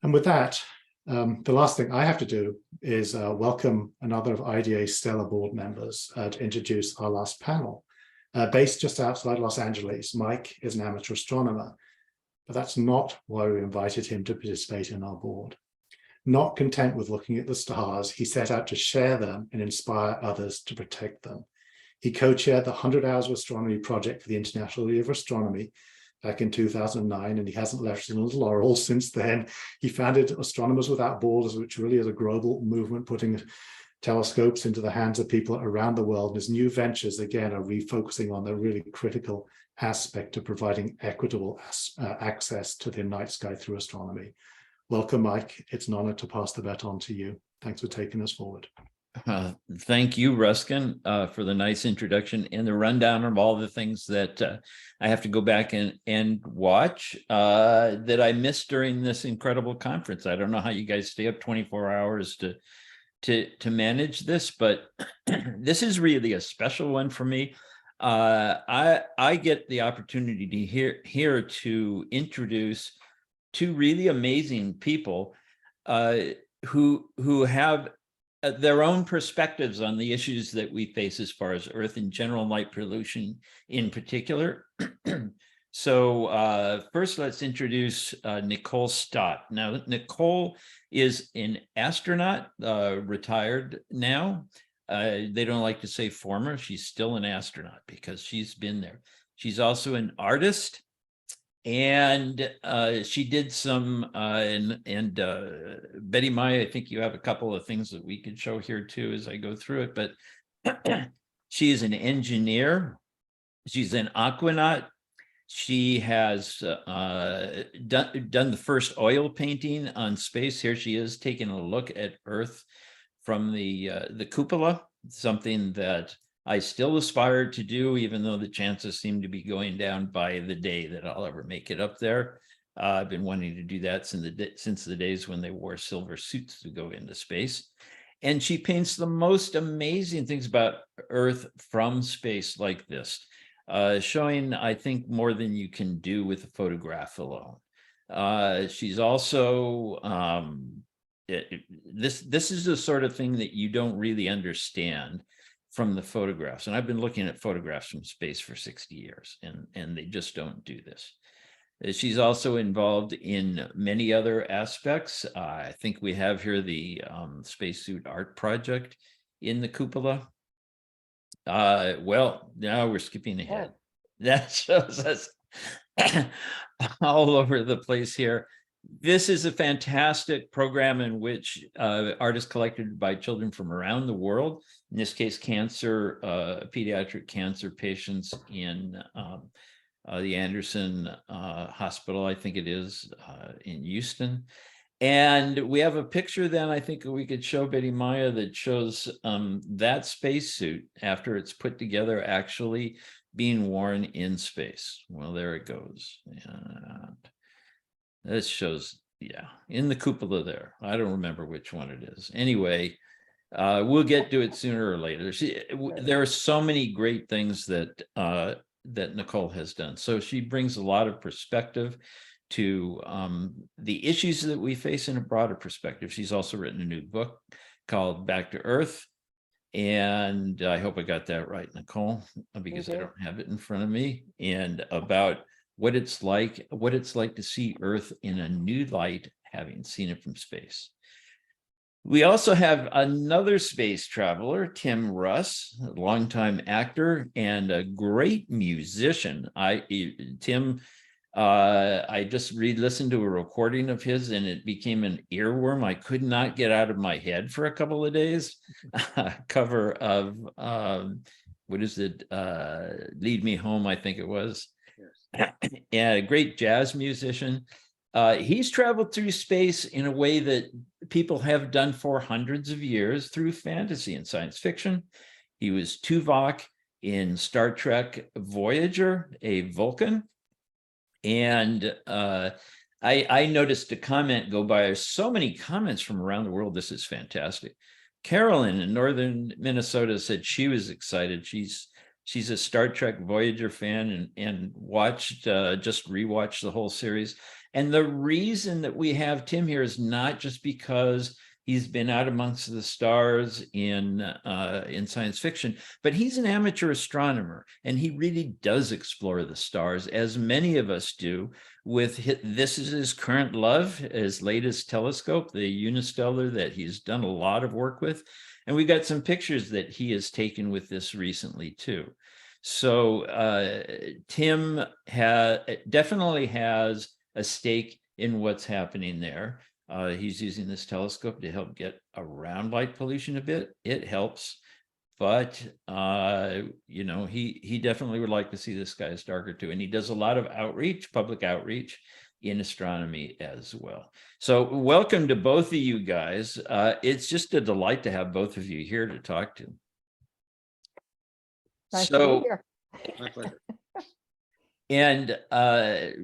And with that, the last thing I have to do is welcome another of IDA's stellar board members to introduce our last panel. Based just outside Los Angeles, Mike is an amateur astronomer, but that's not why we invited him to participate in our board. Not content with looking at the stars, he set out to share them and inspire others to protect them. He co-chaired the 100 Hours of Astronomy project for the International Year of Astronomy back in 2009, and he hasn't left his laurels since then. He founded Astronomers Without Borders, which really is a global movement putting telescopes into the hands of people around the world. And his new ventures, again, are refocusing on the really critical aspect of providing equitable access to the night sky through astronomy. Welcome, Mike. It's an honor to pass the baton to you. Thanks for taking us forward. Thank you, Ruskin, for the nice introduction and the rundown of all the things that I have to go back and watch that I missed during this incredible conference. I don't know how you guys stay up 24 hours to manage this, but this is really a special one for me. I get the opportunity to here to introduce two really amazing people who have their own perspectives on the issues that we face as far as Earth in general and light pollution in particular. So first, let's introduce Nicole Stott. Now, Nicole is an astronaut, retired now. They don't like to say former. She's still an astronaut because she's been there. She's also an artist. And she did some, and Betty Maya, I think you have a couple of things that we could show here too as I go through it, but she is an engineer. She's an aquanaut. She has done the first oil painting on space. Here she is taking a look at Earth from the cupola, something that I still aspire to do, even though the chances seem to be going down by the day that I'll ever make it up there. I've been wanting to do that since the days when they wore silver suits to go into space. And she paints the most amazing things about Earth from space like this, showing, I think, more than you can do with a photograph alone. She's also, this is the sort of thing that you don't really understand from the photographs. And I've been looking at photographs from space for 60 years, and they just don't do this. She's also involved in many other aspects. I think we have here the spacesuit art project in the cupola. Well, now we're skipping ahead. That shows us all over the place here. This is a fantastic program in which art is collected by children from around the world. In this case, cancer, pediatric cancer patients in the Anderson Hospital, I think it is, in Houston. And we have a picture then, I think we could show Betty Maya, that shows that spacesuit after it's put together actually being worn in space. Well, there it goes. And this shows, yeah, in the cupola there. I don't remember which one it is. Anyway, we'll get to it sooner or later. There are so many great things that that Nicole has done. So she brings a lot of perspective to the issues that we face in a broader perspective. She's also written a new book called Back to Earth. And I hope I got that right, Nicole, because I don't have it in front of me. And about what it's like to see Earth in a new light, having seen it from space. We also have another space traveler, Tim Russ, a longtime actor and a great musician. Tim, I just re-listened to a recording of his and it became an earworm I could not get out of my head for a couple of days. Cover of, what is it? Lead Me Home, I think it was. Yeah, a great jazz musician. He's traveled through space in a way that people have done for hundreds of years through fantasy and science fiction. He was Tuvok in Star Trek Voyager, a Vulcan. And I noticed a comment go by. There's so many comments from around the world. This is fantastic. Carolyn in northern Minnesota said she was excited. She's She's a Star Trek Voyager fan and watched, just rewatched the whole series. And the reason that we have Tim here is not just because he's been out amongst the stars in science fiction, but he's an amateur astronomer, and he really does explore the stars, as many of us do. This is his current love, his latest telescope, the Unistellar, that he's done a lot of work with. And we got some pictures that he has taken with this recently too. So Tim definitely has a stake in what's happening there. He's using this telescope to help get around light pollution a bit. It helps, but you know, he definitely would like to see the skies darker too. And he does a lot of outreach, public outreach in astronomy as well. So welcome to both of you guys. It's just a delight to have both of you here to talk to. Nice to be here. My pleasure. And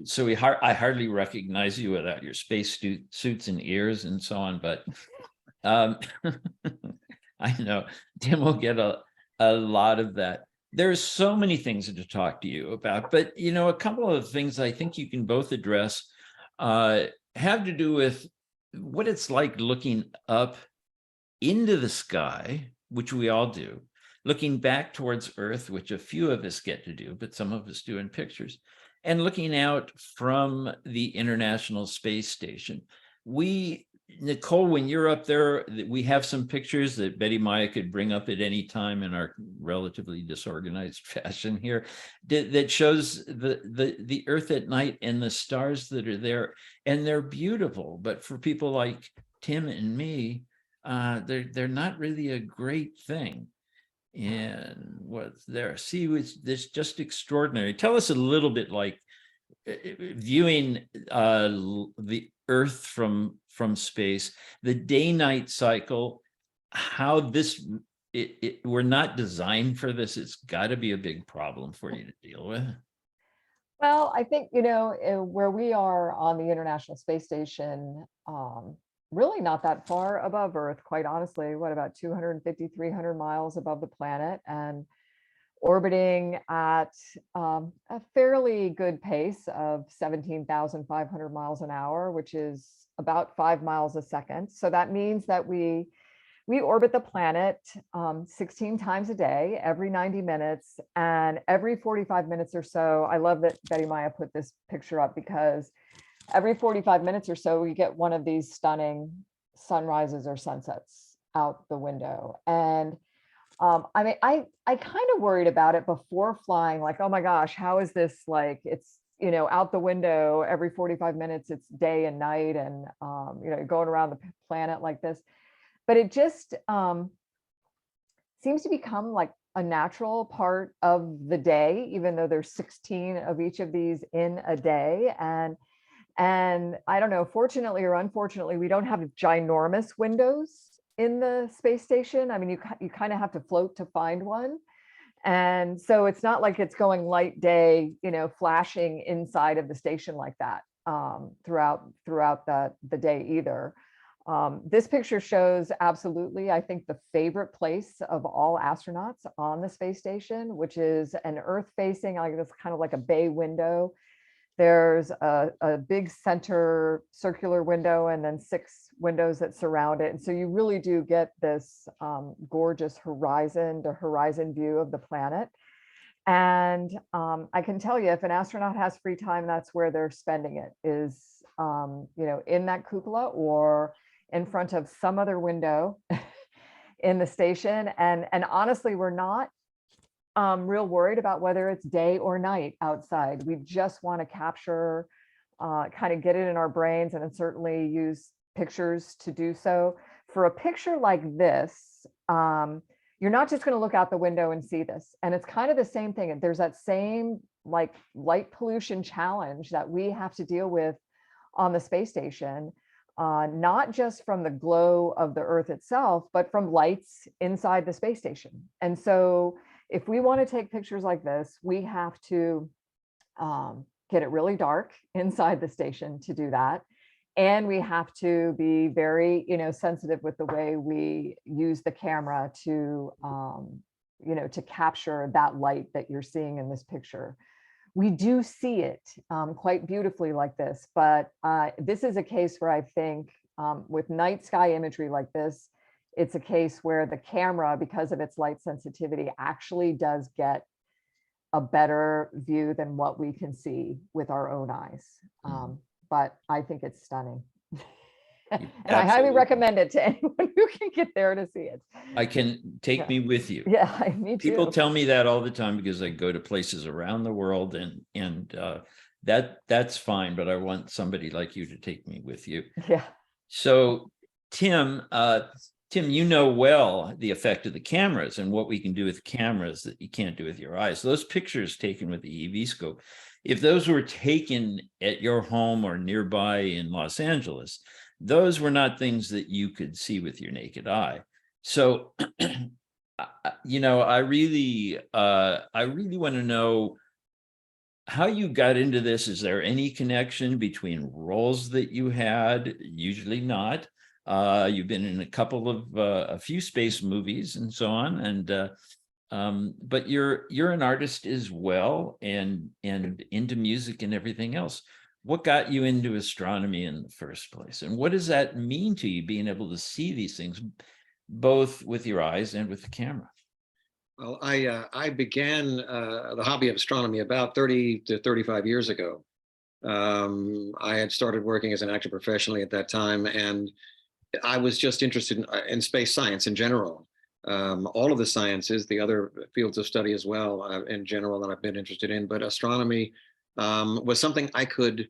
so I hardly recognize you without your space suits and ears and so on, but I know Tim will get a lot of that. There's so many things to talk to you about, but you know, a couple of things I think you can both address have to do with what it's like looking up into the sky, which we all do, looking back towards Earth, which a few of us get to do, but some of us do in pictures, and looking out from the International Space Station. Nicole, when you're up there, we have some pictures that Betty Maya could bring up at any time in our relatively disorganized fashion here that shows the Earth at night and the stars that are there, and they're beautiful. But for people like Tim and me, they're not really a great thing. And what's there? See, it's just extraordinary. Tell us a little bit, like viewing the Earth from space, the day-night cycle, how we're not designed for this. It's got to be a big problem for you to deal with. Well, I think, you know, where we are on the International Space Station, really not that far above Earth, quite honestly, what, about 250, 300 miles above the planet, and orbiting at a fairly good pace of 17,500 miles an hour, which is about 5 miles a second. So that means that we orbit the planet 16 times a day, every 90 minutes, and every 45 minutes or so. I love that Betty Maya put this picture up, because every 45 minutes or so, we get one of these stunning sunrises or sunsets out the window. And I mean, I kind of worried about it before flying, like, oh my gosh, how is this, like, it's, you know, out the window every 45 minutes, it's day and night, and, you know, going around the planet like this. But it just seems to become like a natural part of the day, even though there's 16 of each of these in a day. And I don't know, fortunately or unfortunately, we don't have ginormous windows in the space station. I mean, you kind of have to float to find one. And so it's not like it's going light day, you know, flashing inside of the station like that throughout the day either. This picture shows absolutely, I think, the favorite place of all astronauts on the space station, which is an Earth facing, like this kind of like a bay window. There's a big center circular window and then 6 windows that surround it. And so you really do get this gorgeous horizon to horizon view of the planet. And I can tell you, if an astronaut has free time, that's where they're spending it, is you know, in that cupola or in front of some other window in the station. And honestly, we're not real worried about whether it's day or night outside. We just want to capture, kind of get it in our brains, and then certainly use pictures to do so. For a picture like this, you're not just going to look out the window and see this. And it's kind of the same thing. There's that same like light pollution challenge that we have to deal with on the space station, not just from the glow of the Earth itself, but from lights inside the space station. And so if we want to take pictures like this, we have to get it really dark inside the station to do that. And we have to be very, you know, sensitive with the way we use the camera to, to capture that light that you're seeing in this picture. We do see it quite beautifully like this, but this is a case where I think with night sky imagery like this, it's a case where the camera, because of its light sensitivity, actually does get a better view than what we can see with our own eyes. But I think it's stunning. And I highly recommend it to anyone who can get there to see it. I can take me with you. Yeah, me too. People tell me that all the time because I go to places around the world, and that's fine, but I want somebody like you to take me with you. Yeah. So Tim, you know well the effect of the cameras and what we can do with cameras that you can't do with your eyes. Those pictures taken with the EV scope, if those were taken at your home or nearby in Los Angeles, those were not things that you could see with your naked eye. So, I really want to know how you got into this. Is there any connection between roles that you had? Usually not. You've been in a few space movies and so on, and but you're an artist as well, and into music and everything else. What got you into astronomy in the first place, and what does that mean to you, being able to see these things both with your eyes and with the camera? Well, I began the hobby of astronomy about 30 to 35 years ago. I had started working as an actor professionally at that time, and I was just interested in space science in general. All of the sciences, the other fields of study as well, in general, that I've been interested in, but astronomy was something I could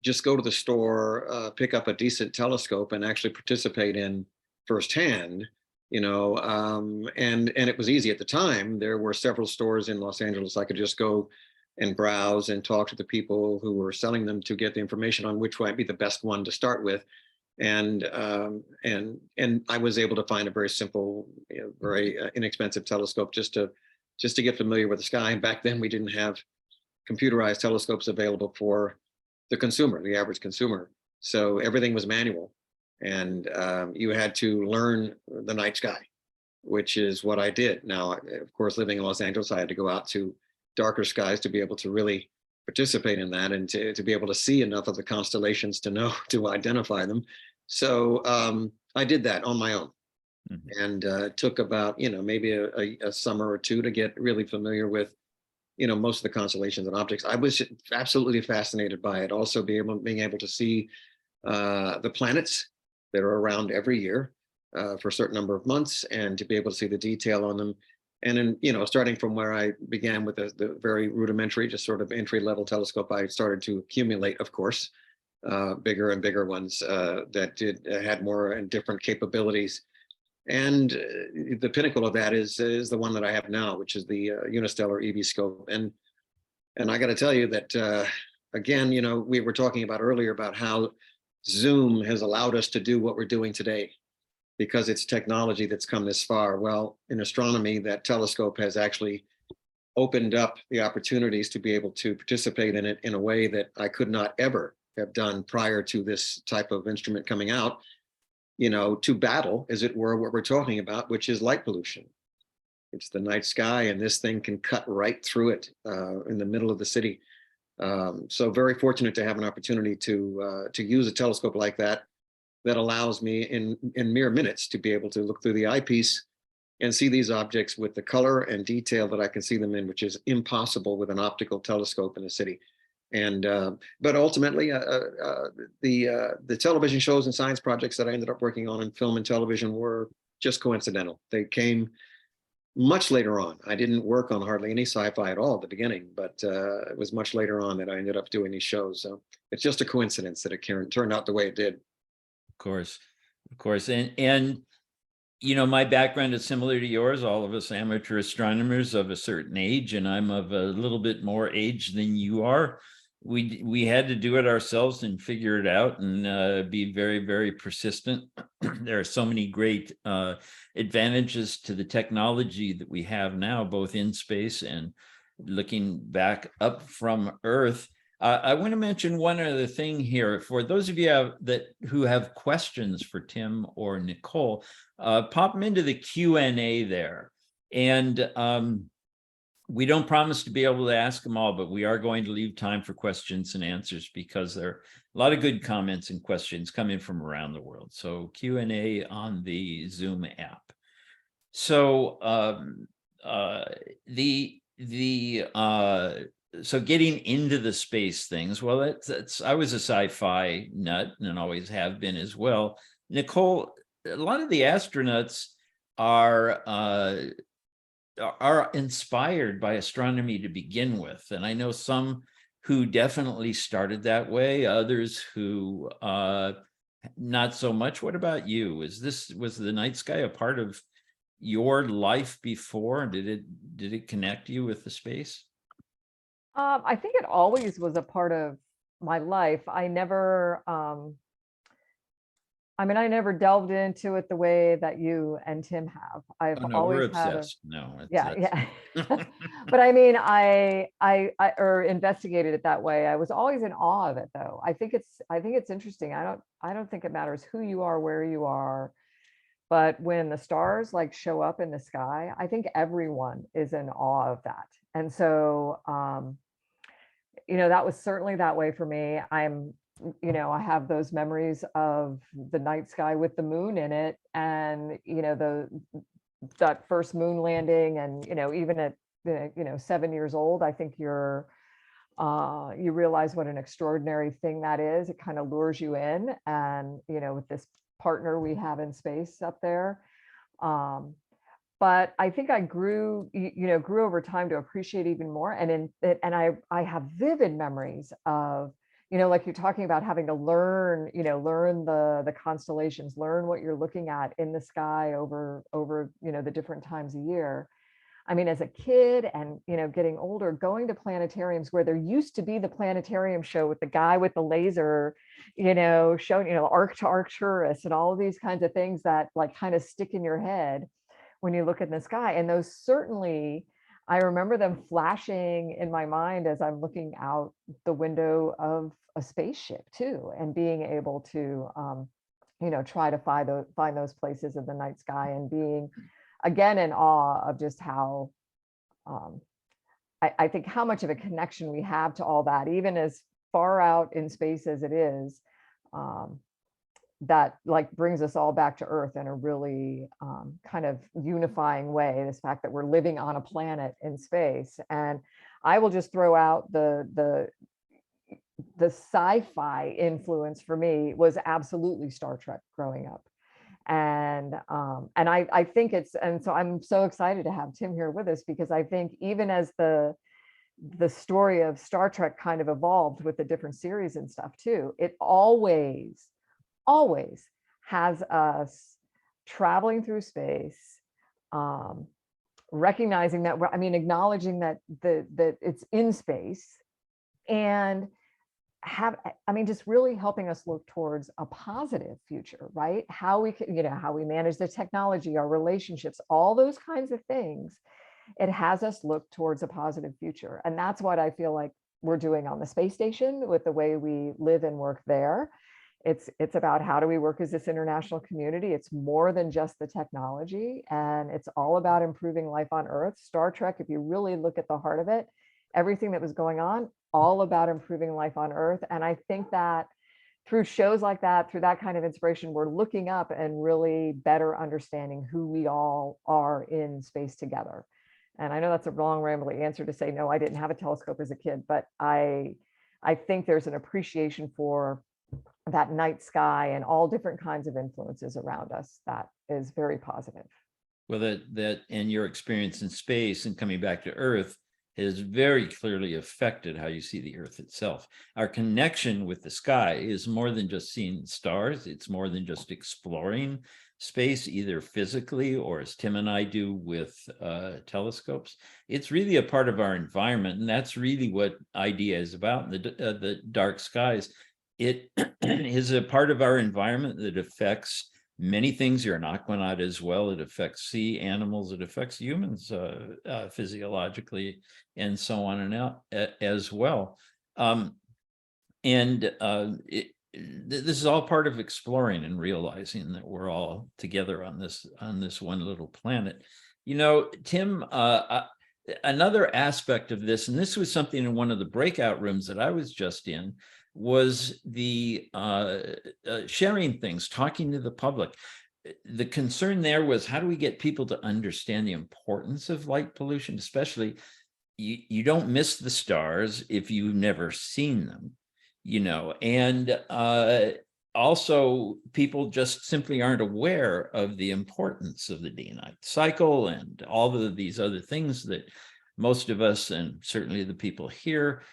just go to the store, pick up a decent telescope, and actually participate in firsthand. And it was easy at the time. There were several stores in Los Angeles I could just go and browse and talk to the people who were selling them to get the information on which might be the best one to start with. And I was able to find a very simple, very inexpensive telescope just to get familiar with the sky. And back then we didn't have computerized telescopes available for the consumer, the average consumer. So everything was manual, and you had to learn the night sky, which is what I did. Now, of course, living in Los Angeles, I had to go out to darker skies to be able to really participate in that, and to be able to see enough of the constellations to know to identify them. So I did that on my own. And it took about maybe a summer or two to get really familiar with most of the constellations and objects. I was absolutely fascinated by it. Also being able to see the planets that are around every year for a certain number of months, and to be able to see the detail on them. And then, starting from where I began with the very rudimentary, just sort of entry-level telescope, I started to accumulate, of course, bigger and bigger ones that had more and different capabilities. And the pinnacle of that is the one that I have now, which is the unistellar EV scope. And I got to tell you that, again, we were talking about earlier about how Zoom has allowed us to do what we're doing today, because it's technology that's come this far. Well, in astronomy, that telescope has actually opened up the opportunities to be able to participate in it in a way that I could not ever have done prior to this type of instrument coming out, to battle, as it were, what we're talking about, which is light pollution. It's the night sky, and this thing can cut right through it in the middle of the city. So very fortunate to have an opportunity to use a telescope like that allows me in mere minutes to be able to look through the eyepiece and see these objects with the color and detail that I can see them in, which is impossible with an optical telescope in the city. And but ultimately, the television shows and science projects that I ended up working on in film and television were just coincidental. They came much later on. I didn't work on hardly any sci-fi at all at the beginning, but it was much later on that I ended up doing these shows. So it's just a coincidence that it turned out the way it did. Of course. And my background is similar to yours. All of us amateur astronomers of a certain age, and I'm of a little bit more age than you are. We had to do it ourselves and figure it out, and be very, very persistent. There are so many great advantages to the technology that we have now, both in space and looking back up from Earth. I want to mention one other thing here. For those of you who have questions for Tim or Nicole, pop them into the Q&A there. And we don't promise to be able to ask them all, but we are going to leave time for questions and answers because there are a lot of good comments and questions coming from around the world. So Q&A on the Zoom app. So so getting into the space things, well, that's I was a sci-fi nut and always have been as well. Nicole, a lot of the astronauts are inspired by astronomy to begin with, and I know some who definitely started that way, others who not so much. What about you? Was the night sky a part of your life before? Did it connect you with the space? I think it always was a part of my life. I never, I never delved into it the way that you and Tim have. I've Oh, no, always we're had obsessed. No, yeah. But I or investigated it that way. I was always in awe of it, though. I think it's interesting. I don't think it matters who you are, where you are, but when the stars like show up in the sky, I think everyone is in awe of that. And so, that was certainly that way for me. I have those memories of the night sky with the moon in it, and that first moon landing, and even at 7 years old, I think you realize what an extraordinary thing that is. It kind of lures you in, and with this partner we have in space up there. But I think I grew over time to appreciate even more. And I have vivid memories of, like you're talking about having to learn the constellations, learn what you're looking at in the sky over the different times a year. I mean, as a kid and, getting older, going to planetariums where there used to be the planetarium show with the guy with the laser, showing, arc to Arcturus and all of these kinds of things that like kind of stick in your head when you look in the sky. And those certainly, I remember them flashing in my mind as I'm looking out the window of a spaceship too, and being able to, try to find those places in the night sky, and being again in awe of just how, I think how much of a connection we have to all that, even as far out in space as it is, that like brings us all back to Earth in a really kind of unifying way. This fact that we're living on a planet in space. And I will just throw out the sci-fi influence for me was absolutely Star Trek growing up. And I think and so I'm so excited to have Tim here with us, because I think even as the story of Star Trek kind of evolved with the different series and stuff too, it always has us traveling through space, recognizing that acknowledging that it's in space, and just really helping us look towards a positive future, right? How we can, how we manage the technology, our relationships, all those kinds of things. It has us look towards a positive future. And that's what I feel like we're doing on the space station with the way we live and work there. It's about how do we work as this international community. It's more than just the technology, and it's all about improving life on Earth. Star Trek, if you really look at the heart of it, everything that was going on, all about improving life on Earth. And I think that through shows like that, through that kind of inspiration, we're looking up and really better understanding who we all are in space together. And I know that's a long, rambling answer to say, no, I didn't have a telescope as a kid, but I think there's an appreciation for that night sky and all different kinds of influences around us that is very positive. Well, that and your experience in space and coming back to Earth has very clearly affected how you see the Earth itself. Our connection with the sky is more than just seeing stars. It's more than just exploring space, either physically or as Tim and I do with telescopes. It's really a part of our environment, and that's really what IDEA is about. The dark skies, it is a part of our environment that affects many things. You're an aquanaut as well. It affects sea animals. It affects humans physiologically, and so on and out as well. This is all part of exploring and realizing that we're all together on this one little planet. You know, Tim, another aspect of this, and this was something in one of the breakout rooms that I was just in, was the sharing things, talking to the public. The concern there was, how do we get people to understand the importance of light pollution, especially you don't miss the stars if you've never seen them, you know, and also people just simply aren't aware of the importance of the day-night cycle and all of these other things that most of us, and certainly the people here,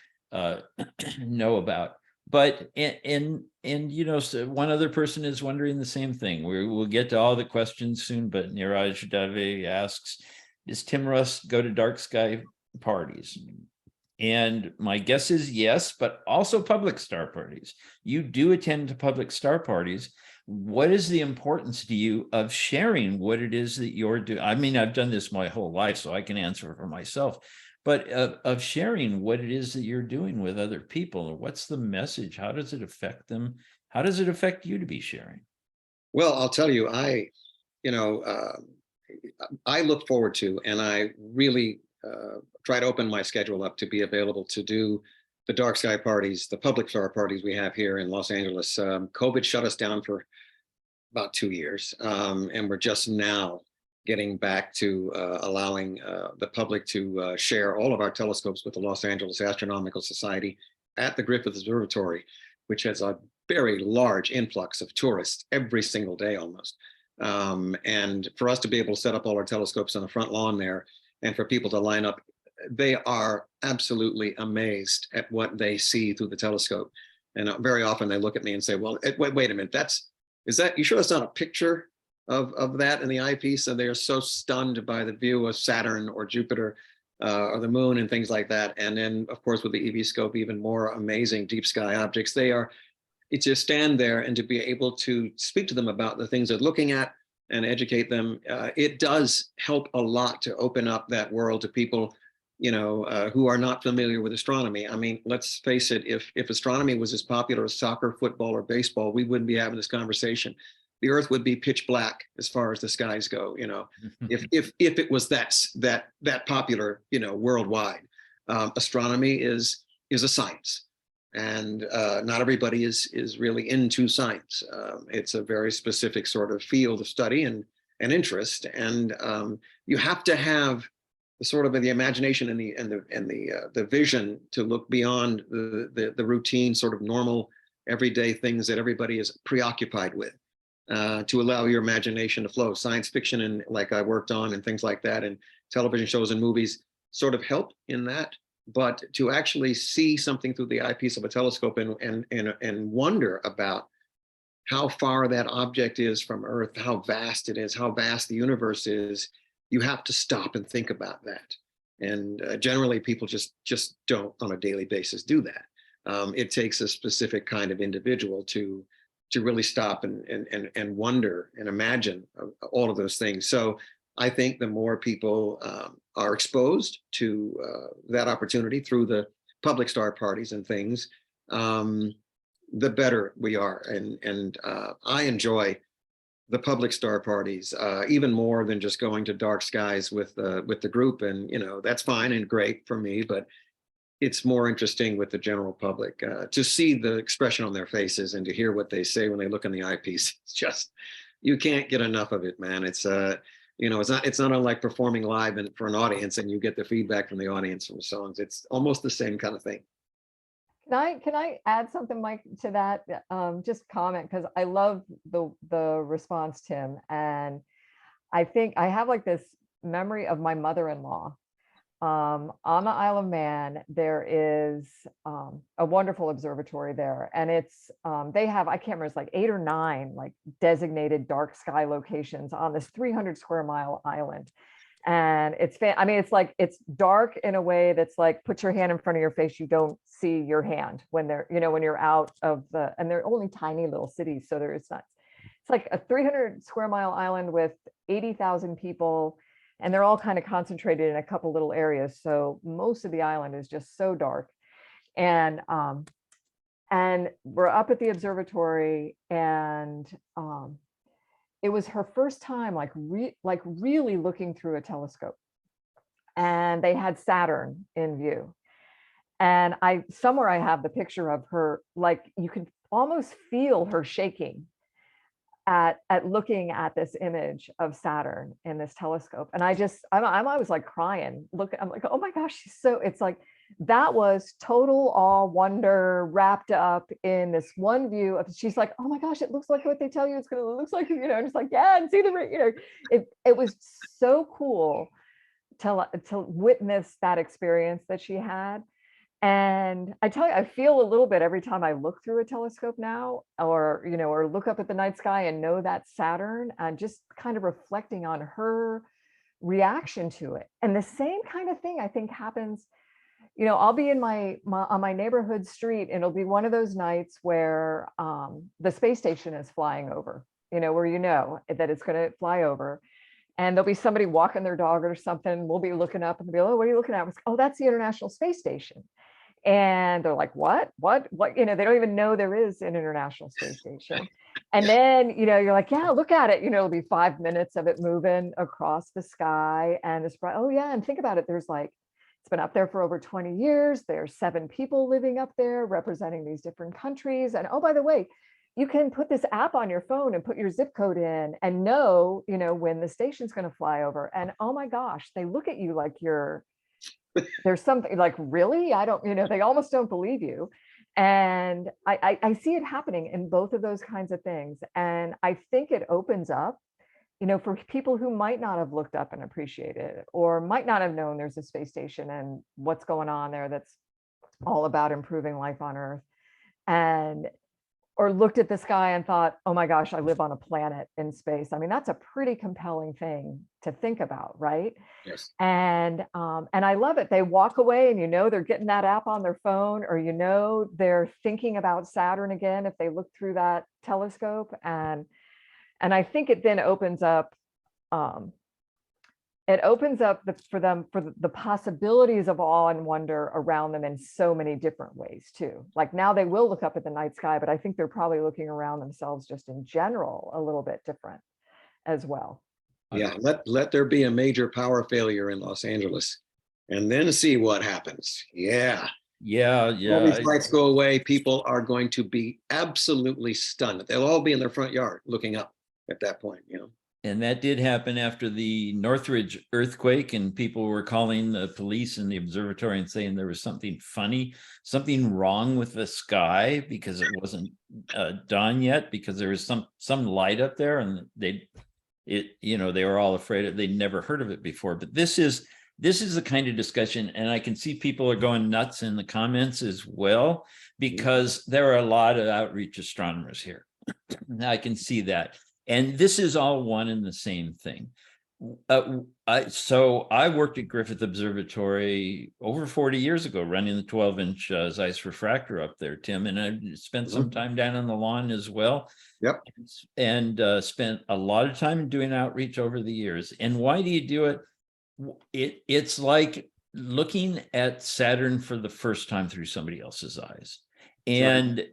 know about. But and you know, so one other person is wondering the same thing. We'll get to all the questions soon, but Niraj Dave asks, does Tim Russ go to dark sky parties? And my guess is yes, but also public star parties. You do attend to public star parties. What is the importance to you of sharing what it is that you're doing? I mean, I've done this my whole life, so I can answer for myself, but of sharing what it is that you're doing with other people. What's the message? How does it affect them? How does it affect you to be sharing? Well, I'll tell you, I look forward to, and I really try to open my schedule up to be available to do the dark sky parties, the public star parties we have here in Los Angeles. COVID shut us down for about 2 years, and we're just now getting back to allowing the public to share all of our telescopes with the Los Angeles Astronomical Society at the Griffith Observatory, which has a very large influx of tourists every single day almost. And for us to be able to set up all our telescopes on the front lawn there, and for people to line up, they are absolutely amazed at what they see through the telescope. And very often they look at me and say, well, wait a minute, you sure that's not a picture of that in the eyepiece? And they are so stunned by the view of Saturn or Jupiter or the moon and things like that. And then of course, with the EV scope, even more amazing deep sky objects. It's just stand there and to be able to speak to them about the things they're looking at and educate them. It does help a lot to open up that world to people, who are not familiar with astronomy. I mean, let's face it, if astronomy was as popular as soccer, football, or baseball, we wouldn't be having this conversation. The Earth would be pitch black as far as the skies go, if it was that popular, worldwide. Astronomy is a science. And not everybody is really into science. It's a very specific sort of field of study and interest, and you have to have the sort of the imagination and the vision to look beyond the routine sort of normal everyday things that everybody is preoccupied with, to allow your imagination to flow. Science fiction and like I worked on and things like that, and television shows and movies sort of help in that. But to actually see something through the eyepiece of a telescope and wonder about how far that object is from Earth, how vast it is, how vast the universe is, you have to stop and think about that. And generally people just don't on a daily basis do that. It takes a specific kind of individual to really stop and wonder and imagine all of those things. So I think the more people are exposed to that opportunity through the public star parties and things, the better we are. And I enjoy the public star parties even more than just going to dark skies with the group. And that's fine and great for me, but it's more interesting with the general public to see the expression on their faces and to hear what they say when they look in the eyepiece. It's just, you can't get enough of it, man. It's it's not unlike performing live and for an audience and you get the feedback from the audience from the songs. It's almost the same kind of thing. Can I add something, Mike, to that? Just comment, because I love the response, Tim. And I think I have like this memory of my mother-in-law. On the Isle of Man, there is a wonderful observatory there, and it's they have, I can't remember, it's like 8 or 9 like designated dark sky locations on this 300 square mile island. And it's I mean, it's dark in a way that's like, put your hand in front of your face, you don't see your hand when they're, when you're out of the, and they're only tiny little cities, so it's like a 300 square mile island with 80,000 people. And they're all kind of concentrated in a couple little areas. So most of the island is just so dark. And we're up at the observatory, and it was her first time like really looking through a telescope, and they had Saturn in view. And somewhere I have the picture of her, like you could almost feel her shaking at looking at this image of Saturn in this telescope. And I was like crying. I'm like, oh my gosh, it's like, that was total awe, wonder wrapped up in this one view of, she's like, oh my gosh, it looks like what they tell you it's gonna, it looks like, just like, yeah, and see the, it was so cool to witness that experience that she had. And I tell you, I feel a little bit every time I look through a telescope now, or, or look up at the night sky and know that's Saturn, and just kind of reflecting on her reaction to it. And the same kind of thing I think happens, I'll be in on my neighborhood street, and it'll be one of those nights where the space station is flying over, where that it's going to fly over. And there'll be somebody walking their dog or something. We'll be looking up and they'll be, oh, what are you looking at? Oh, that's the International Space Station. And they're like, what, they don't even know there is an International Space Station. And then, you're like, yeah, look at it. It'll be 5 minutes of it moving across the sky. And it's bright. Oh yeah. And think about it. There's like, it's been up there for over 20 years. There's 7 people living up there representing these different countries. And oh, by the way, you can put this app on your phone and put your zip code in and know, when the station's going to fly over. And oh my gosh, they look at you like there's something like, really? I don't, they almost don't believe you. And I see it happening in both of those kinds of things. And I think it opens up, for people who might not have looked up and appreciated it, or might not have known there's a space station and what's going on there that's all about improving life on Earth. Or looked at the sky and thought, oh my gosh, I live on a planet in space. I mean, that's a pretty compelling thing to think about, right? Yes. And I love it. They walk away and they're getting that app on their phone, or they're thinking about Saturn again if they look through that telescope. And I think it then opens up for them for the possibilities of awe and wonder around them in so many different ways too. Like now they will look up at the night sky, but I think they're probably looking around themselves just in general a little bit different as well. Yeah, let there be a major power failure in Los Angeles and then see what happens. Yeah. Yeah. All these lights go away, people are going to be absolutely stunned. They'll all be in their front yard looking up at that point, And that did happen after the Northridge earthquake, and people were calling the police and the observatory and saying there was something funny, something wrong with the sky because it wasn't done yet, because there was some light up there, and they were all afraid of, they'd never heard of it before. But this is the kind of discussion, and I can see people are going nuts in the comments as well, because there are a lot of outreach astronomers here. I can see that. And this is all one and the same thing. So I worked at Griffith Observatory over 40 years ago, running the 12-inch Zeiss refractor up there, Tim, and I spent some time down on the lawn as well. Yep. And spent a lot of time doing outreach over the years. And why do you do it? It's like looking at Saturn for the first time through somebody else's eyes. And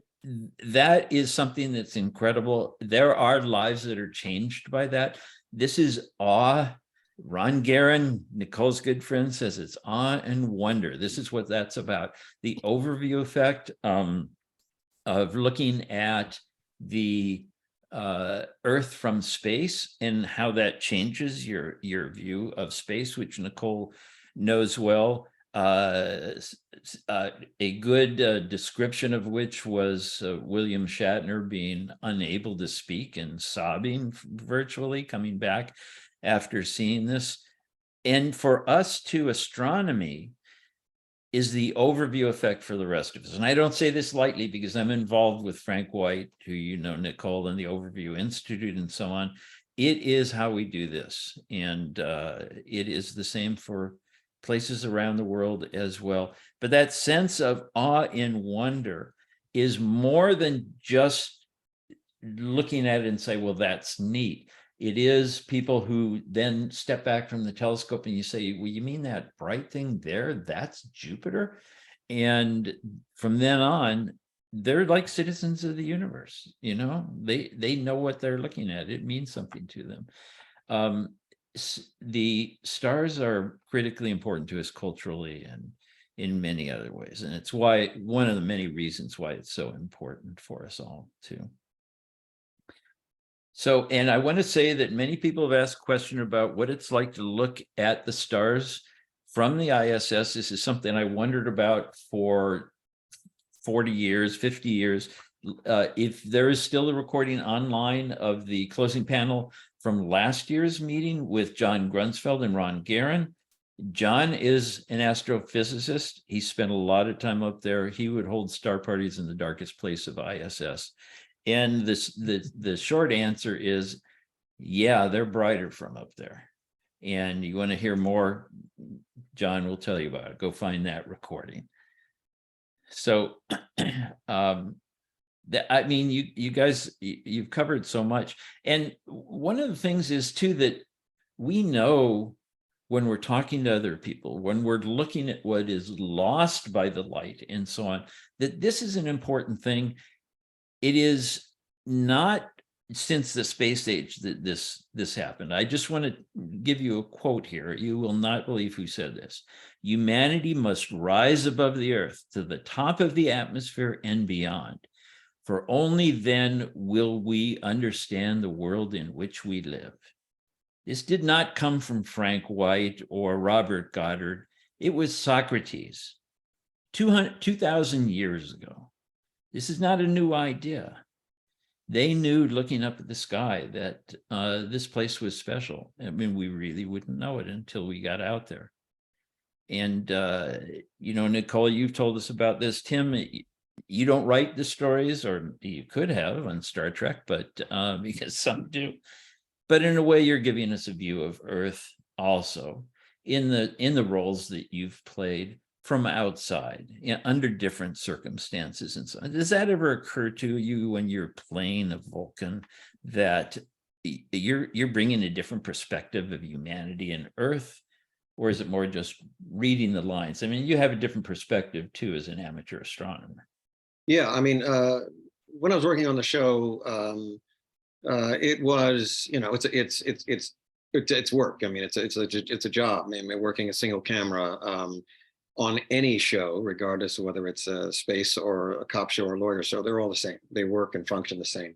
that is something that's incredible. There are lives that are changed by that. This is awe. Ron Guerin, Nicole's good friend, says it's awe and wonder. This is what that's about. The overview effect of looking at the Earth from space and how that changes your view of space, which Nicole knows well. A good description of which was William Shatner being unable to speak and sobbing virtually, coming back after seeing this. And for us too, astronomy is the overview effect for the rest of us. And I don't say this lightly because I'm involved with Frank White, who Nicole, and the Overview Institute and so on. It is how we do this. And it is the same for places around the world as well. But that sense of awe and wonder is more than just looking at it and say, well, that's neat. It is people who then step back from the telescope and you say, well, you mean that bright thing there? That's Jupiter? And from then on, they're like citizens of the universe, you know, they know what they're looking at. It means something to them. The stars are critically important to us culturally and in many other ways. And it's why one of the many reasons why it's so important for us all too. So, and I want to say that many people have asked a question about what it's like to look at the stars from the ISS. This is something I wondered about for 40 years, 50 years. If there is still a recording online of the closing panel from last year's meeting with John Grunsfeld and Ron Guerin. John is an astrophysicist. He spent a lot of time up there. He would hold star parties in the darkest place of ISS. And the short answer is, yeah, they're brighter from up there. And you want to hear more, John will tell you about it. Go find that recording. So, I mean, you guys, you've covered so much. And one of the things is too, that we know when we're talking to other people, when we're looking at what is lost by the light and so on, that this is an important thing. It is not since the space age that this happened. I just want to give you a quote here. You will not believe who said this. Humanity must rise above the earth to the top of the atmosphere and beyond, for only then will we understand the world in which we live. This did not come from Frank White or Robert Goddard. It was Socrates 2,000 years ago. This is not a new idea. They knew, looking up at the sky, that this place was special. I mean, we really wouldn't know it until we got out there. And, you know, Nicole, you've told us about this. Tim, you don't write the stories, or you could have on Star Trek, but because some do. But in a way, you're giving us a view of Earth also in the roles that you've played from outside, you know, under different circumstances and so on. Does that ever occur to you when you're playing a Vulcan that you're bringing a different perspective of humanity and Earth, or is it more just reading the lines? I mean, you have a different perspective too as an amateur astronomer. Yeah, I mean, when I was working on the show, it was, you know, it's work. I mean, it's a job. I mean, working a single camera on any show, regardless of whether it's a space or a cop show or a lawyer show, they're all the same. They work and function the same.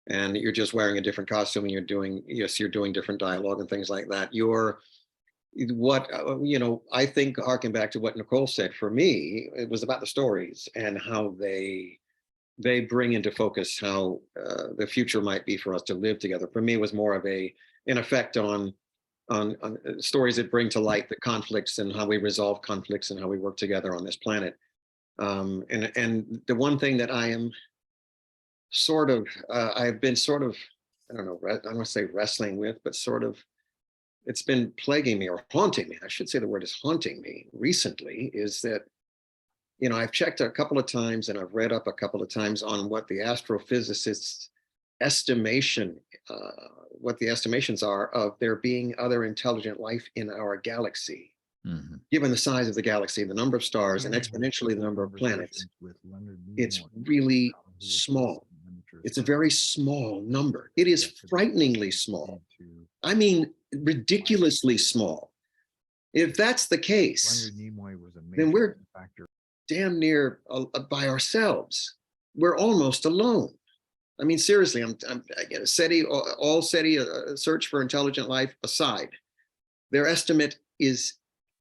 And you're just wearing a different costume, and you're doing different dialogue and things like that. You know, I think, harking back to what Nicole said, for me, it was about the stories and how they bring into focus how the future might be for us to live together. For me, it was more of an effect on stories that bring to light the conflicts and how we resolve conflicts and how we work together on this planet. And the one thing that I am I've been sort of, I don't know, I don't want to say wrestling with, but sort of, it's been plaguing me, or haunting me. I should say the word is haunting me recently, is that, you know, I've checked a couple of times and I've read up a couple of times on what the astrophysicists' what the estimations are of there being other intelligent life in our galaxy. Mm-hmm. Given the size of the galaxy, the number of stars, and exponentially the number of planets, it's really small. It's a very small number. It is frighteningly small. I mean, ridiculously small. If that's the case, then we're damn near by ourselves. We're almost alone. I mean, seriously, SETI, all SETI search for intelligent life aside, their estimate is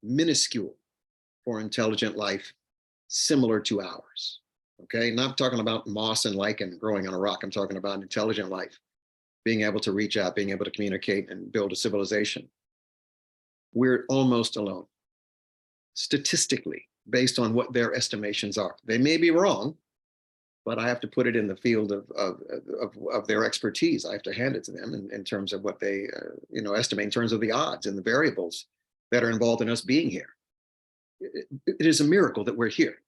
minuscule for intelligent life similar to ours. Okay, not talking about moss and lichen growing on a rock. I'm talking about intelligent life, being able to reach out, being able to communicate and build a civilization. We're almost alone, statistically, based on what their estimations are. They may be wrong, but I have to put it in the field of their expertise. I have to hand it to them in terms of what they estimate in terms of the odds and the variables that are involved in us being here. It is a miracle that we're here.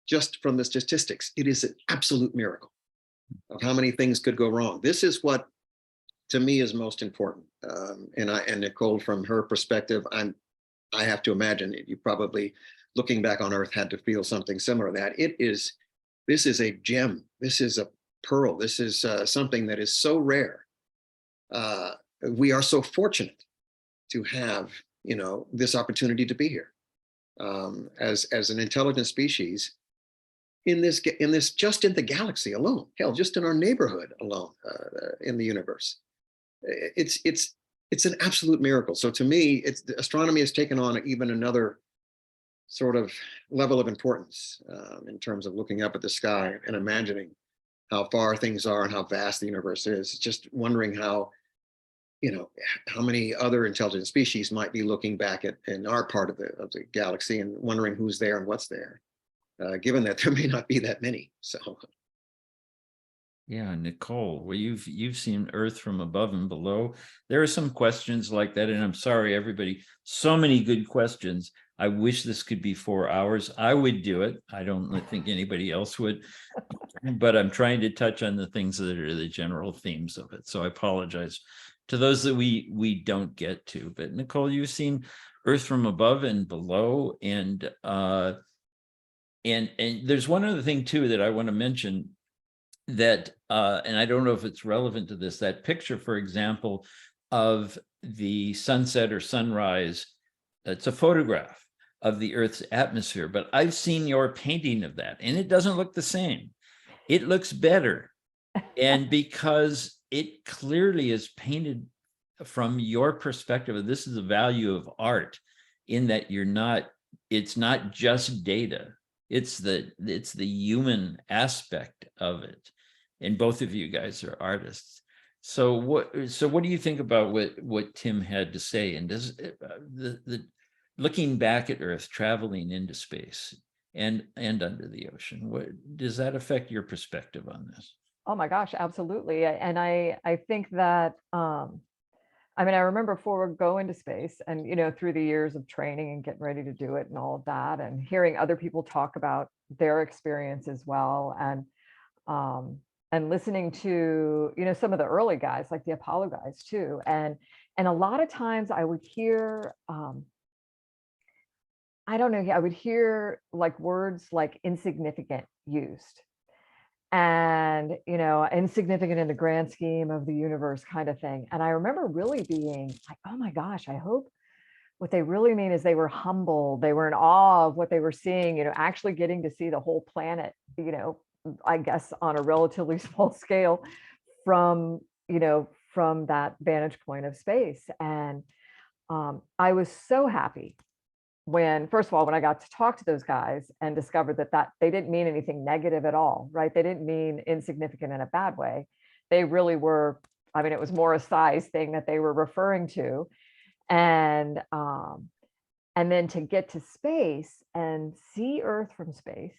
Just from the statistics, it is an absolute miracle of how many things could go wrong. This is what, to me, is most important. And Nicole, from her perspective, I have to imagine you probably, looking back on Earth, had to feel something similar to that. It is this is a gem. This is a pearl. This is something that is so rare. We are so fortunate to have, you know, this opportunity to be here as an intelligent species in this just in the galaxy alone. Hell, just in our neighborhood alone in the universe. It's an absolute miracle. So to me, astronomy has taken on even another sort of level of importance in terms of looking up at the sky and imagining how far things are and how vast the universe is. Just wondering how, you know, how many other intelligent species might be looking back at in our part of the galaxy and wondering who's there and what's there, given that there may not be that many. So. Yeah, Nicole, well, you've seen Earth from above and below. There are some questions like that, and I'm sorry, everybody, so many good questions. I wish this could be 4 hours. I would do it. I don't think anybody else would, but I'm trying to touch on the things that are the general themes of it. So I apologize to those that we don't get to. But Nicole, you've seen Earth from above and below, and there's one other thing too that I want to mention. That and I don't know if it's relevant to this, that picture, for example, of the sunset or sunrise, it's a photograph of the Earth's atmosphere, but I've seen your painting of that and it doesn't look the same. It looks better. And because it clearly is painted from your perspective, and this is the value of art, in that it's not just data, it's the human aspect of it. And both of you guys are artists. So what do you think about what Tim had to say? And does the looking back at Earth, traveling into space and under the ocean, does that affect your perspective on this? Oh my gosh, absolutely. And I think that I mean, I remember before going to space and, you know, through the years of training and getting ready to do it and all of that, and hearing other people talk about their experience as well. And listening to, you know, some of the early guys, like the Apollo guys too. And a lot of times I would hear, I don't know, I would hear like words like insignificant used. And, you know, insignificant in the grand scheme of the universe kind of thing. And I remember really being like, oh my gosh, I hope what they really mean is they were humbled. They were in awe of what they were seeing, you know, actually getting to see the whole planet, you know, I guess on a relatively small scale from, you know, from that vantage point of space. And I was so happy when, first of all, when I got to talk to those guys and discovered that they didn't mean anything negative at all, right? They didn't mean insignificant in a bad way. They really were, I mean, it was more a size thing that they were referring to. And then to get to space and see Earth from space,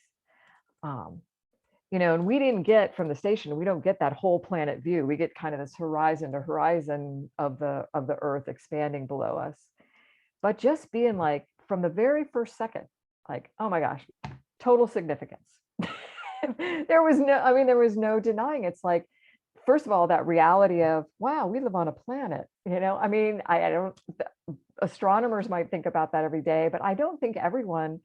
you know, and we didn't get from the station, we don't get that whole planet view. We get kind of this horizon to horizon of the Earth expanding below us. But just being like, from the very first second, like, oh my gosh, total significance. There was no denying. It's like, first of all, that reality of, wow, we live on a planet, you know, I mean, I don't, astronomers might think about that every day, but I don't think everyone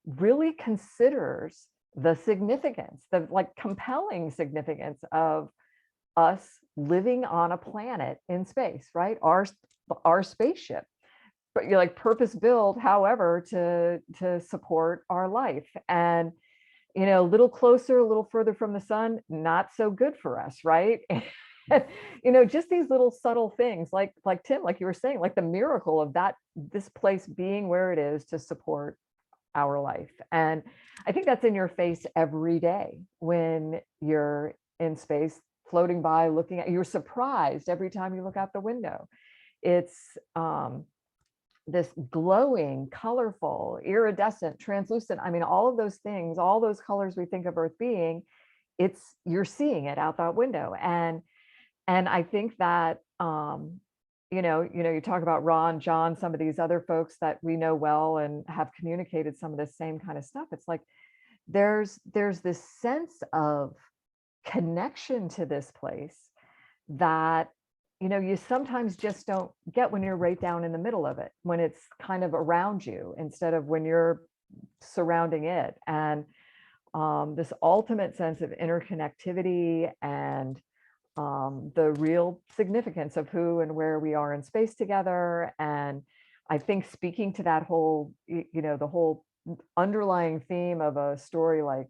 really considers the significance, the like compelling significance of us living on a planet in space, right? Our spaceship, but you're like purpose built, however, to support our life. And, you know, a little closer, a little further from the sun, not so good for us, right? You know, just these little subtle things, like Tim, like you were saying, like the miracle of this place being where it is to support our life. And I think that's in your face every day when you're in space, floating by, looking at, you're surprised every time you look out the window. It's this glowing, colorful, iridescent, translucent. I mean, all of those things, all those colors we think of Earth being, you're seeing it out that window. And I think that, you know, you talk about Ron, John, some of these other folks that we know well and have communicated some of the same kind of stuff. It's like, there's this sense of connection to this place that, you know, you sometimes just don't get when you're right down in the middle of it, when it's kind of around you instead of when you're surrounding it. And this ultimate sense of interconnectivity and the real significance of who and where we are in space together. And I think speaking to that whole, the whole underlying theme of a story like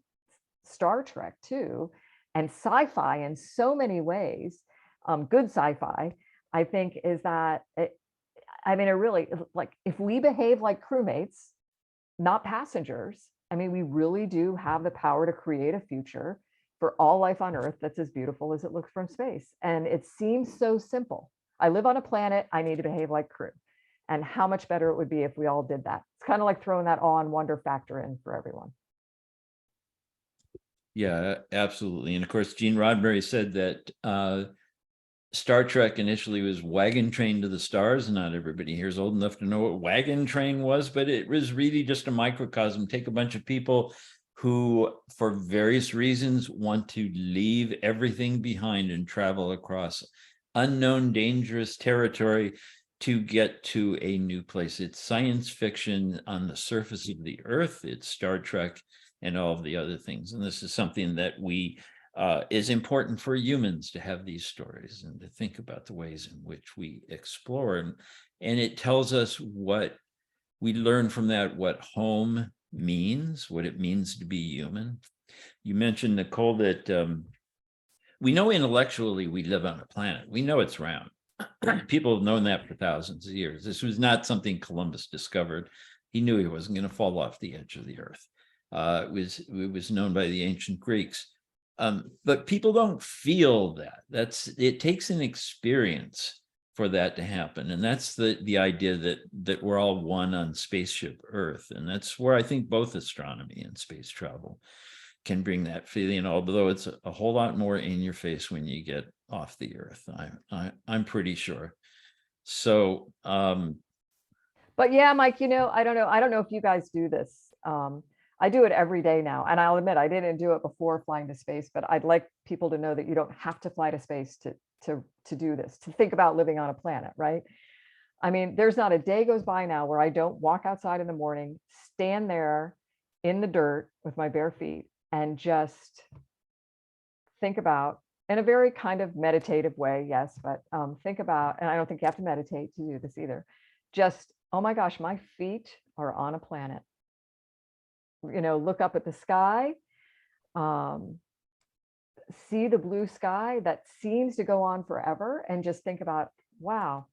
Star Trek too, and sci-fi in so many ways, good sci-fi, I think is that, it really, like, if we behave like crewmates, not passengers, we really do have the power to create a future for all life on Earth that's as beautiful as it looks from space. And it seems so simple. I live on a planet, I need to behave like crew. And how much better it would be if we all did that. It's kind of like throwing that awe and wonder factor in for everyone. Yeah, absolutely. And of course, Gene Roddenberry said that Star Trek initially was wagon train to the stars. Not everybody here is old enough to know what wagon train was, but it was really just a microcosm. Take a bunch of people who, for various reasons, want to leave everything behind and travel across unknown, dangerous territory to get to a new place. It's science fiction on the surface of the Earth. It's Star Trek and all of the other things. And this is something that is important for humans to have these stories and to think about the ways in which we explore. And it tells us what we learn from that, what home means, what it means to be human. You mentioned, Nicole, that we know intellectually we live on a planet. We know it's round. People have known that for thousands of years. This was not something Columbus discovered. He knew he wasn't going to fall off the edge of the Earth. It was known by the ancient Greeks. But people don't feel that. It takes an experience for that to happen. And that's the idea that we're all one on Spaceship Earth. And that's where I think both astronomy and space travel can bring that feeling, although it's a whole lot more in your face when you get off the Earth. I'm pretty sure. So but yeah, Mike, I don't know if you guys do this. I do it every day now. And I'll admit, I didn't do it before flying to space, but I'd like people to know that you don't have to fly to space to do this, to think about living on a planet, right? There's not a day goes by now where I don't walk outside in the morning, stand there in the dirt with my bare feet and just think about, in a very kind of meditative way, yes, but think about, and I don't think you have to meditate to do this either, just, oh my gosh, my feet are on a planet. Look up at the sky, see the blue sky that seems to go on forever, and just think about, wow,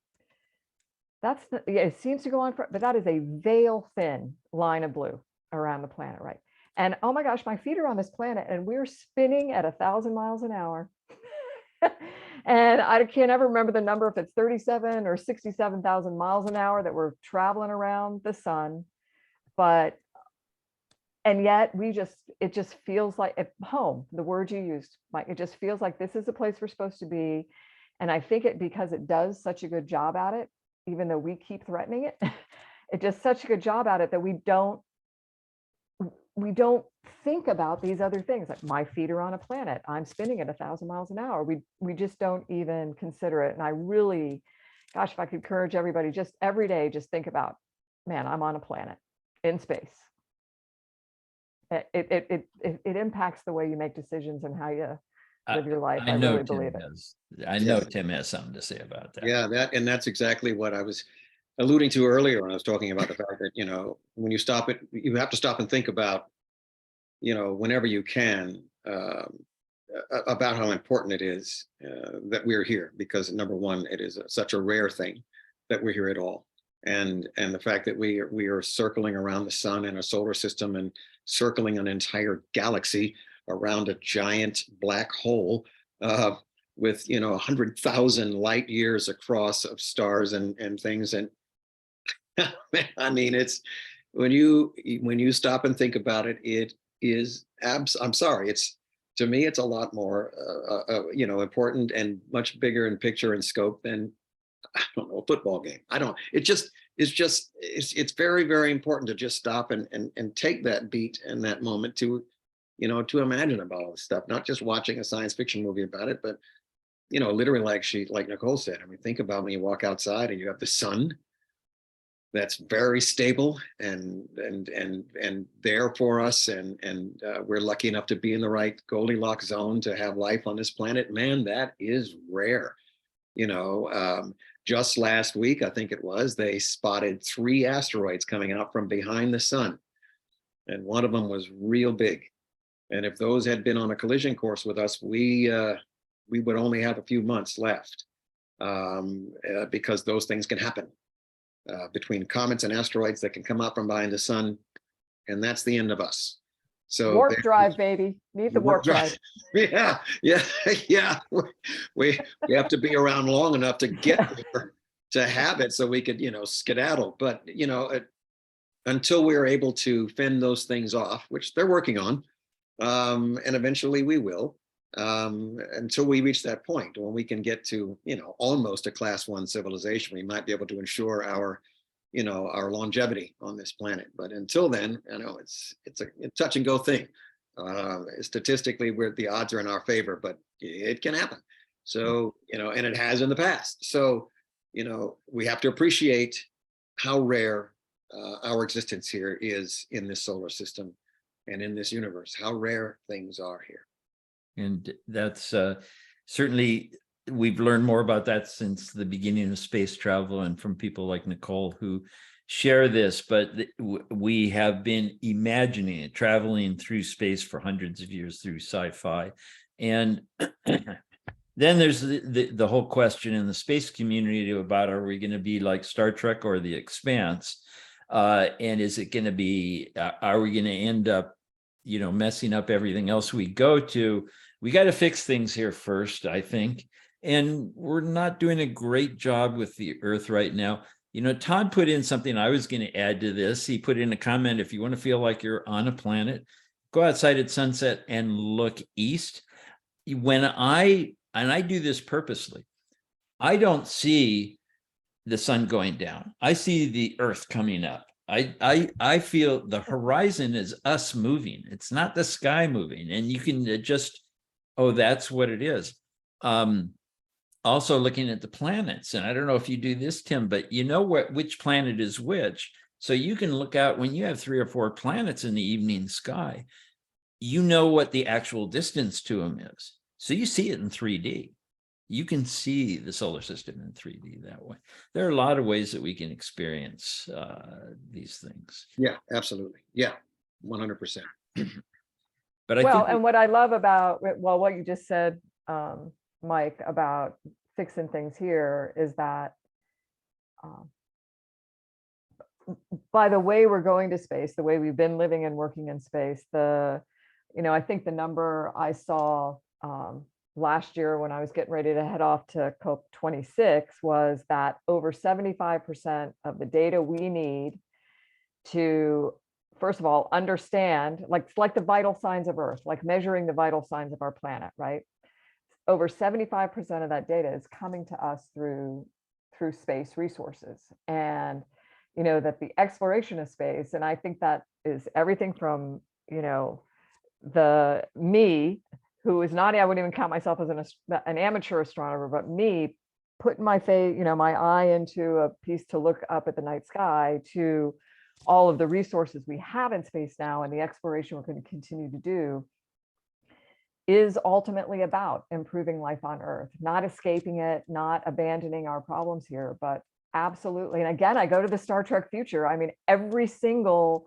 it seems to go on but that is a veil thin line of blue around the planet, right? And oh my gosh, my feet are on this planet and we're spinning at 1,000 miles an hour. And I can't ever remember the number, if it's 37 or 67,000 miles an hour that we're traveling around the sun. And yet it just feels like at home, the word you used, Mike, it just feels like this is the place we're supposed to be. And I think because it does such a good job at it, even though we keep threatening it, it does such a good job at it that we don't think about these other things. Like, my feet are on a planet, I'm spinning at 1,000 miles an hour. We just don't even consider it. And I really, gosh, if I could encourage everybody, just every day, just think about, man, I'm on a planet in space. It impacts the way you make decisions and how you live your life. I really believe it. I know Tim has something to say about that. Yeah, that's exactly what I was alluding to earlier when I was talking about the fact that, when you have to stop and think about, whenever you can, about how important it is that we're here, because number one, it is such a rare thing that we're here at all. And the fact that we are circling around the sun and a solar system and circling an entire galaxy around a giant black hole with 100,000 light years across of stars and things. And it's when you stop and think about it, it is I'm sorry, it's, to me, it's a lot more important and much bigger in picture and scope than, I don't know, a football game. It's very, very important to just stop and take that beat and that moment to imagine about all this stuff, not just watching a science fiction movie about it, but, literally, like Nicole said, think about when you walk outside and you have the sun that's very stable and there for us, and we're lucky enough to be in the right Goldilocks zone to have life on this planet, man, that is rare. You know, just last week, I think it was, they spotted 3 asteroids coming out from behind the sun, and one of them was real big. And if those had been on a collision course with us, we would only have a few months left, because those things can happen. Between comets and asteroids that can come out from behind the sun, and that's the end of us. So warp drive, baby. Need the warp drive. Yeah. We have to be around long enough to get there to have it, so we could, you know, skedaddle. But you know, until we're able to fend those things off, which they're working on, and eventually we will. Until we reach that point when we can get to, you know, almost a class 1 civilization, we might be able to ensure our, you know, our longevity on this planet. But until then, you know, it's a touch and go thing. Statistically, the odds are in our favor, but it can happen. So, you know, and it has in the past. So, you know, we have to appreciate how rare our existence here is in this solar system and in this universe, how rare things are here. And that's certainly, we've learned more about that since the beginning of space travel and from people like Nicole who share this, but we have been imagining it, traveling through space for hundreds of years through sci-fi. And then there's the whole question in the space community about, are we going to be like Star Trek or The Expanse? And is it going to be, are we going to end up, you know, messing up everything else we go to? We got to fix things here first, I think. And we're not doing a great job with the Earth right now. You know, Todd put in something I was going to add to this. He put in a comment, if you want to feel like you're on a planet, go outside at sunset and look east. And I do this purposely, I don't see the sun going down. I see the Earth coming up. I feel the horizon is us moving. It's not the sky moving. And you can just, oh, that's what it is. Also looking at the planets, and I don't know if you do this, Tim, but you know which planet is which. So you can look out when you have 3 or 4 planets in the evening sky, you know what the actual distance to them is. So you see it in 3D. You can see the solar system in 3D that way. There are a lot of ways that we can experience these things. Yeah, absolutely. Yeah, 100%. But I Well, think and what I love about, well, what you just said, Mike, about fixing things here is that by the way we're going to space, the way we've been living and working in space, I think the number I saw last year when I was getting ready to head off to COP26 was that over 75% of the data we need to, first of all, understand, like the vital signs of Earth, like measuring the vital signs of our planet, right? Over 75% of that data is coming to us through space resources. And, that the exploration of space, and I think that is everything from, me, who is not, I wouldn't even count myself as an amateur astronomer, but me putting my face, my eye into a piece to look up at the night sky, to all of the resources we have in space now and the exploration we're going to continue to do, is ultimately about improving life on Earth, not escaping it, not abandoning our problems here, but absolutely. And again, I go to the Star Trek future. I mean, every single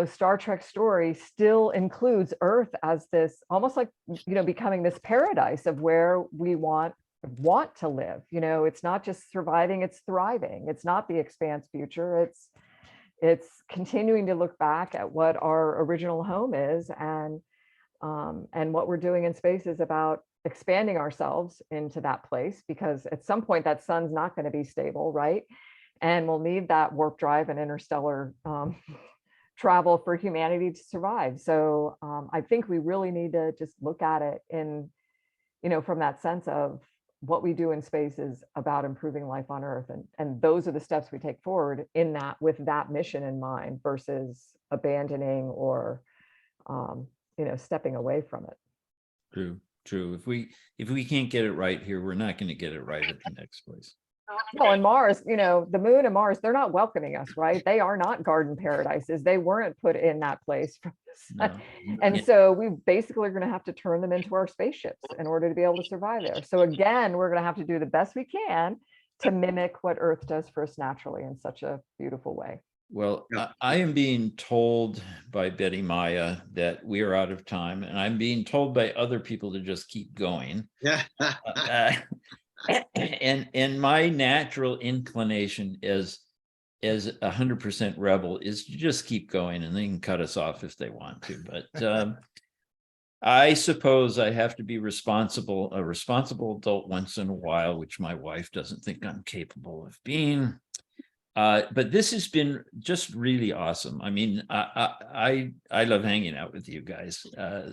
Star Trek story still includes Earth as this, almost like, becoming this paradise of where we want to live. It's not just surviving, it's thriving. It's not the Expanse future. It's continuing to look back at what our original home is, and what we're doing in space is about expanding ourselves into that place, because at some point that sun's not going to be stable, right? And we'll need that warp drive and interstellar travel for humanity to survive. So I think we really need to just look at it in, from that sense of what we do in space is about improving life on Earth. And those are the steps we take forward in that, with that mission in mind, versus abandoning or, stepping away from it. True. If we can't get it right here, we're not going to get it right at the next place. Well, and Mars, the moon and Mars, they're not welcoming us, right? They are not garden paradises. They weren't put in that place. No. And so we basically are going to have to turn them into our spaceships in order to be able to survive there. So again, we're going to have to do the best we can to mimic what Earth does for us naturally in such a beautiful way. Well, Yeah. I am being told by Betty Maya that we are out of time, and I'm being told by other people to just keep going. Yeah. And my natural inclination as 100% rebel is to just keep going, and they can cut us off if they want to. But I suppose I have to be a responsible adult once in a while, which my wife doesn't think I'm capable of being. But this has been just really awesome. I mean, I love hanging out with you guys.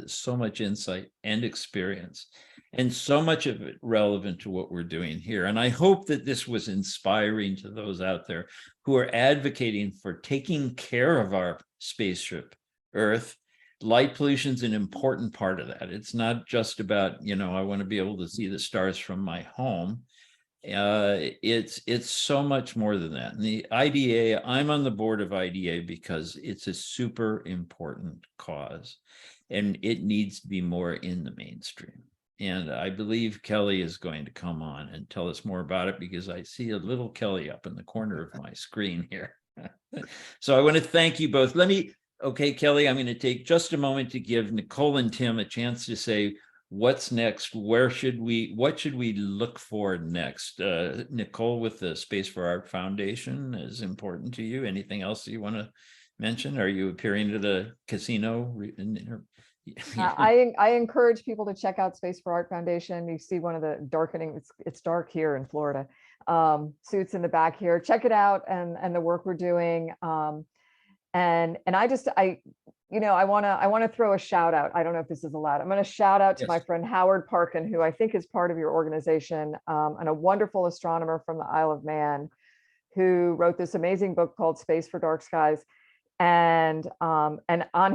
So much insight and experience, and so much of it relevant to what we're doing here. And I hope that this was inspiring to those out there who are advocating for taking care of our spaceship Earth. Light pollution is an important part of that. It's not just about, I want to be able to see the stars from my home. It's so much more than that. And the IDA, I'm on the board of IDA because it's a super important cause, and it needs to be more in the mainstream. And I believe Kelly is going to come on and tell us more about it, because I see a little Kelly up in the corner of my screen here. So I want to thank you both. Okay, Kelly, I'm going to take just a moment to give Nicole and Tim a chance to say, what's next? What should we look for next? Nicole, with the Space for Art Foundation is important to you. Anything else you want to mention? Are you appearing to the casino? I encourage people to check out Space for Art Foundation. You see one of the darkening, it's dark here in Florida, suits in the back here. Check it out, and the work we're doing. And I want to throw a shout out. I don't know if this is allowed. I'm going to shout out to my friend Howard Parkin, who I think is part of your organization, and a wonderful astronomer from the Isle of Man, who wrote this amazing book called Space for Dark Skies. And on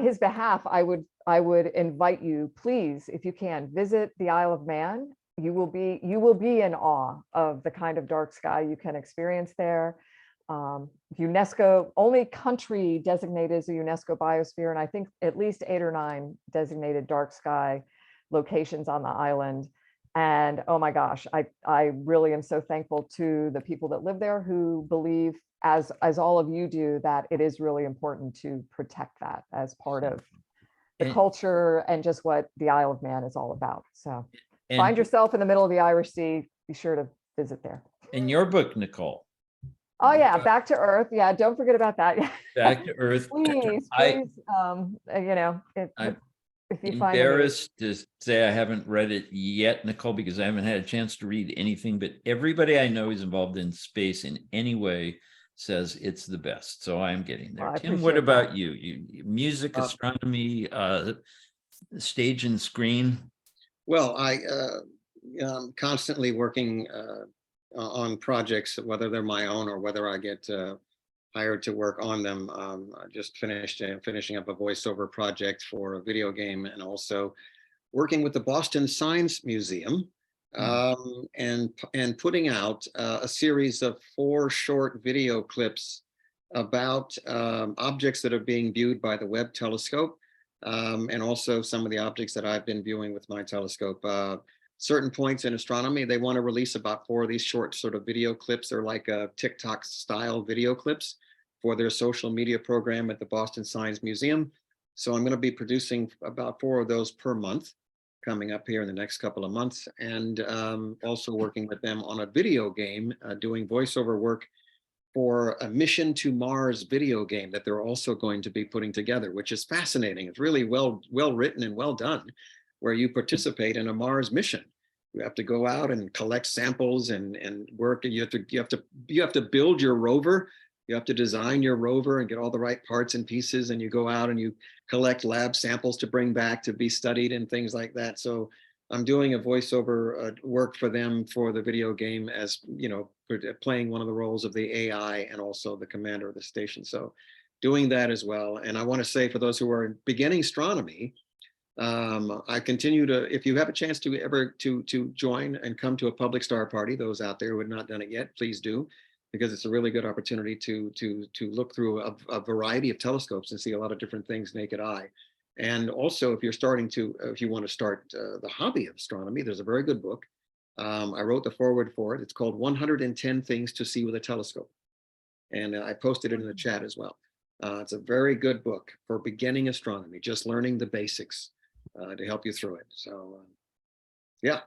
his behalf, I would invite you, please, if you can, visit the Isle of Man. You will be in awe of the kind of dark sky you can experience there. UNESCO, only country designated as a UNESCO biosphere, and I think at least 8 or 9 designated dark sky locations on the island. And oh my gosh, I really am so thankful to the people that live there, who believe, as all of you do, that it is really important to protect that as part of the culture and just what the Isle of Man is all about. So find yourself in the middle of the Irish Sea, be sure to visit there. In your book, Nicole. Oh yeah, Back to Earth. Yeah, don't forget about that. Back to Earth. Please, if you find it. Embarrassed to say I haven't read it yet, Nicole, because I haven't had a chance to read anything, but everybody I know is involved in space in any way says it's the best. So I'm getting there. Tim, what about you? Music, astronomy, stage and screen? Well, I'm constantly working on projects, whether they're my own or whether I get hired to work on them. I just finishing up a voiceover project for a video game, and also working with the Boston Science Museum, and putting out a series of 4 short video clips about objects that are being viewed by the Webb telescope, and also some of the objects that I've been viewing with my telescope. Certain points in astronomy, they want to release about 4 of these short sort of video clips. They're like TikTok style video clips for their social media program at the Boston Science Museum. So I'm going to be producing about 4 of those per month coming up here in the next couple of months, and also working with them on a video game, doing voiceover work for a Mission to Mars video game that they're also going to be putting together, which is fascinating. It's really well written and well done, where you participate in a Mars mission. You have to go out and collect samples and work, and you have to build your rover. You have to design your rover and get all the right parts and pieces, and you go out and you collect lab samples to bring back to be studied and things like that. So I'm doing a voiceover work for them for the video game, as playing one of the roles of the AI and also the commander of the station. So doing that as well. And I want to say, for those who are beginning astronomy, I continue to, if you have a chance to ever to join and come to a public star party, those out there who have not done it yet, please do, because it's a really good opportunity to look through a variety of telescopes and see a lot of different things naked eye. And also, if you're starting to, if you want to start the hobby of astronomy, there's a very good book. I wrote the foreword for it. It's called 110 Things to See with a Telescope. And I posted it in the chat as well. It's a very good book for beginning astronomy, just learning the basics to help you through it. So, yeah.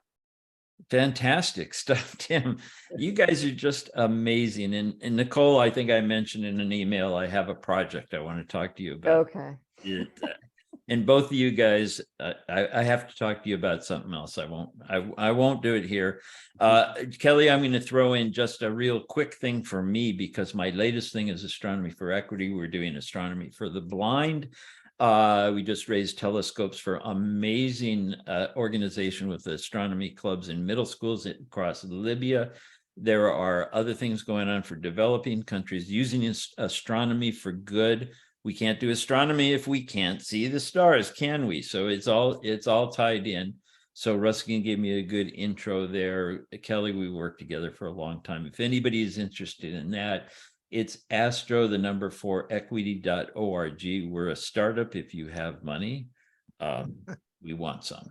Fantastic stuff, Tim. You guys are just amazing. And Nicole, I think I mentioned in an email, I have a project I want to talk to you about. Okay. And both of you guys, I have to talk to you about something else. I won't do it here. Kelly, I'm going to throw in just a real quick thing for me, because my latest thing is Astronomy for Equity. We're doing Astronomy for the Blind. We just raised telescopes for amazing organization with astronomy clubs in middle schools across Libya. There are other things going on for developing countries using astronomy for good. We can't do astronomy if we can't see the stars, can we? So it's all tied in. So Ruskin gave me a good intro there. Kelly, we worked together for a long time. If anybody is interested in that, it's astro4equity.org. We're a startup. If you have money, we want some.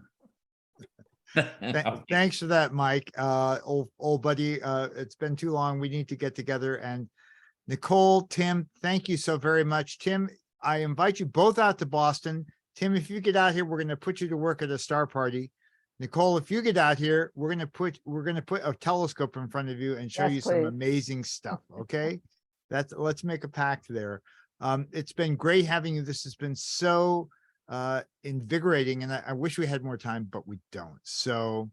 Thanks for that, Mike. Old buddy, it's been too long. We need to get together. And Nicole, Tim, thank you so very much. Tim, I invite you both out to Boston. Tim, if you get out here, we're going to put you to work at a star party. Nicole, if you get out here, we're going to put a telescope in front of you and show you some amazing stuff. Okay, let's make a pact there. It's been great having you. This has been so invigorating, and I wish we had more time, but we don't. So